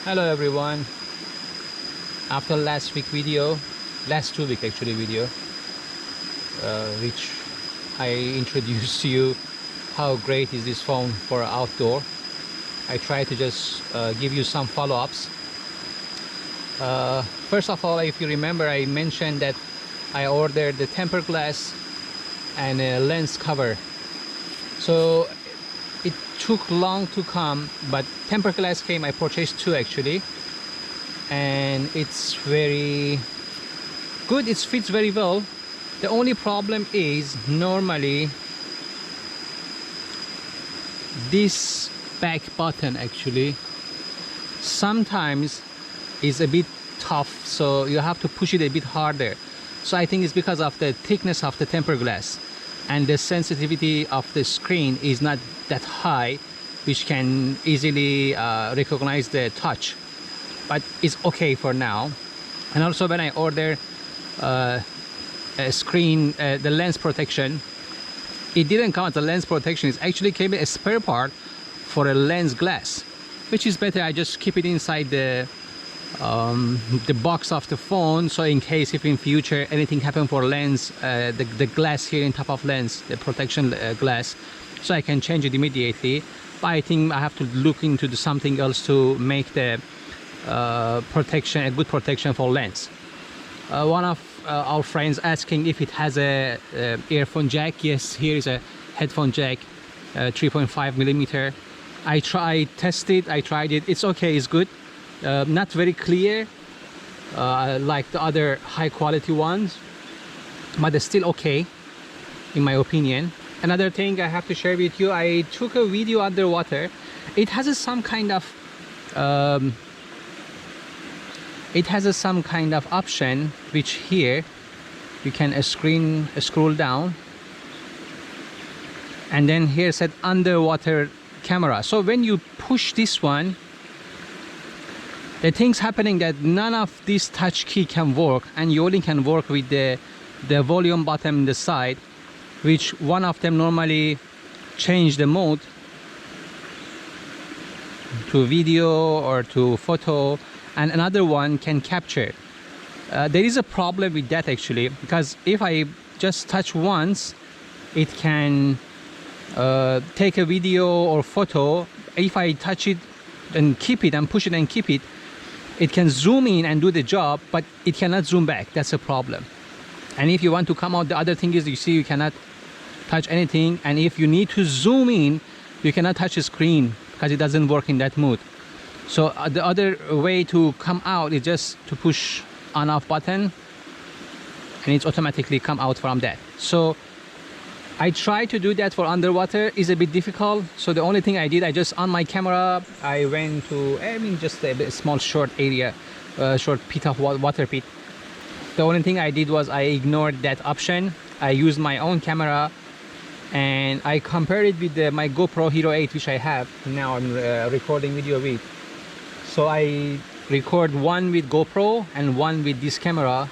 Hello everyone. After last 2 week actually video, which I introduced to you how great is this phone for outdoor. I try to just give you some follow-ups. First of all, if you remember, I mentioned that I ordered the tempered glass and a lens cover. So it took long to come, but tempered glass came. I purchased two actually, and it's very good. It fits very well. The only problem is normally this back button actually sometimes is a bit tough, so you have to push it a bit harder. So I think it's because of the thickness of the tempered glass, and the sensitivity of the screen is not that high, which can easily recognize the touch, but it's okay for now. And also when I order a screen, the lens protection, it didn't come as a lens protection. It actually came as a spare part for a lens glass, which is better. I just keep it inside the box of the phone, so in case if in future anything happen for lens, the glass here in top of lens, the protection glass, so I can change it immediately. But I think I have to look into something else to make the protection a good protection for lens. One of our friends asking if it has a earphone jack. Yes, here is a headphone jack, 3.5 millimeter. I tried it. It's okay, it's good. Not very clear like the other high quality ones, but it's still okay in my opinion. Another thing I have to share with you, I took a video underwater. It has some kind of option, which here you can scroll down, and then here said underwater camera. So when you push this one, the thing's happening that none of this touch key can work, and you only can work with the volume button on the side, which one of them normally change the mode to video or to photo, and another one can capture. There is a problem with that actually, because if I just touch once, it can take a video or photo. If I touch it and keep it and push it and keep it, it can zoom in and do the job, but it cannot zoom back. That's a problem. And if you want to come out, the other thing is, you see, you cannot touch anything, and if you need to zoom in, you cannot touch the screen because it doesn't work in that mode. So the other way to come out is just to push on off button, and it's automatically come out from that. So I try to do that for underwater. Is a bit difficult. So the only thing I did, I just on my camera, I went to, just a small short area, short pit of water pit. The only thing I did was I ignored that option. I used my own camera, and I compared it with my GoPro Hero 8, which I have now. I'm recording video with. So I record one with GoPro and one with this camera,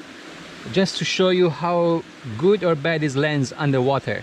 just to show you how good or bad is lens underwater.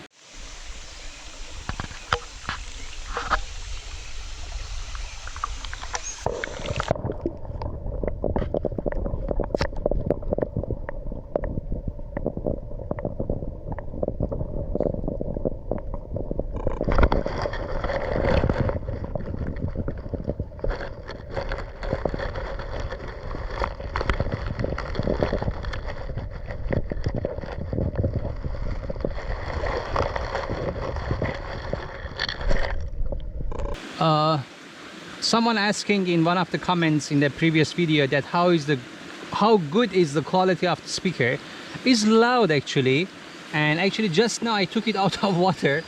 Someone asking in one of the comments in the previous video that how good is the quality of the speaker. It's loud actually, and actually just now I took it out of water.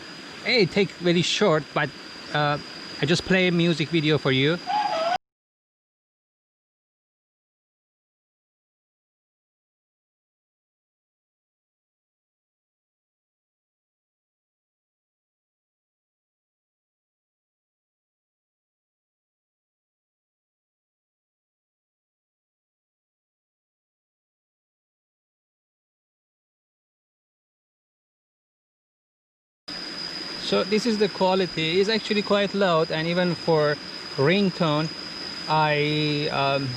It takes very short, but I just play a music video for you. So this is the quality. It's actually quite loud, and even for ringtone I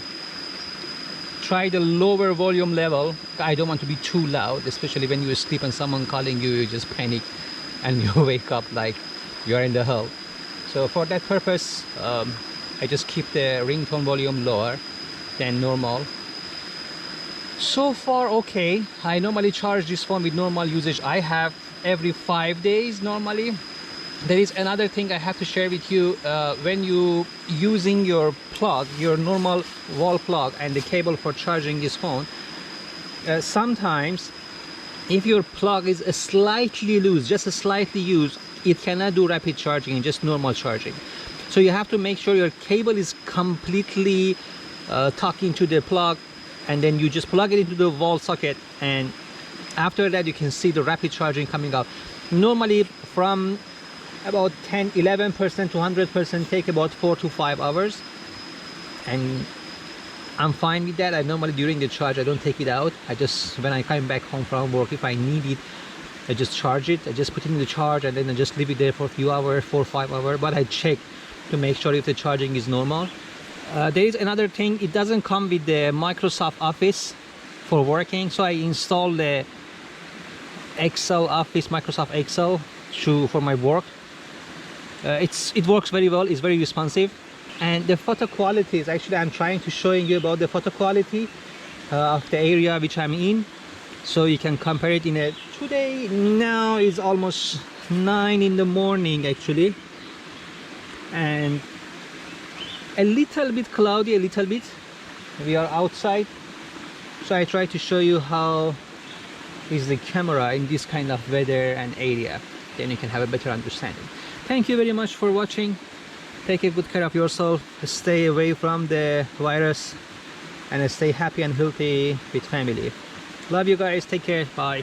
try the lower volume level. I don't want to be too loud, especially when you sleep and someone calling you, you just panic and you wake up like you're in the hell. So for that purpose, I just keep the ringtone volume lower than normal. So far okay. I normally charge this phone with normal usage. I have every 5 days normally. There is another thing I have to share with you. When you using your plug, your normal wall plug and the cable for charging this phone, sometimes if your plug is slightly loose, just a slightly used, it cannot do rapid charging, just normal charging. So you have to make sure your cable is completely tucked into the plug, and then you just plug it into the wall socket, and after that you can see the rapid charging coming out. Normally from about 11% to 100% take about 4 to 5 hours, and I'm fine with that. I normally during the charge I don't take it out. I just, when I come back home from work, if I need it, I just charge it. I just put it in the charge and then I just leave it there for a few hours, 4 or 5 hours, but I check to make sure if the charging is normal. There is another thing, it doesn't come with the Microsoft Office for working, so I installed the Excel Office, Microsoft Excel for my work. It works very well, it's very responsive, and the photo quality is actually, I'm trying to showing you about the photo quality of the area which I'm in, so you can compare it. Today now is almost 9 in the morning actually, and a little bit cloudy, a little bit. We are outside, so I try to show you how is the camera in this kind of weather and area, then you can have a better understanding. Thank you very much for watching. Take a good care of yourself, stay away from the virus, and stay happy and healthy with family. Love you guys, take care, bye.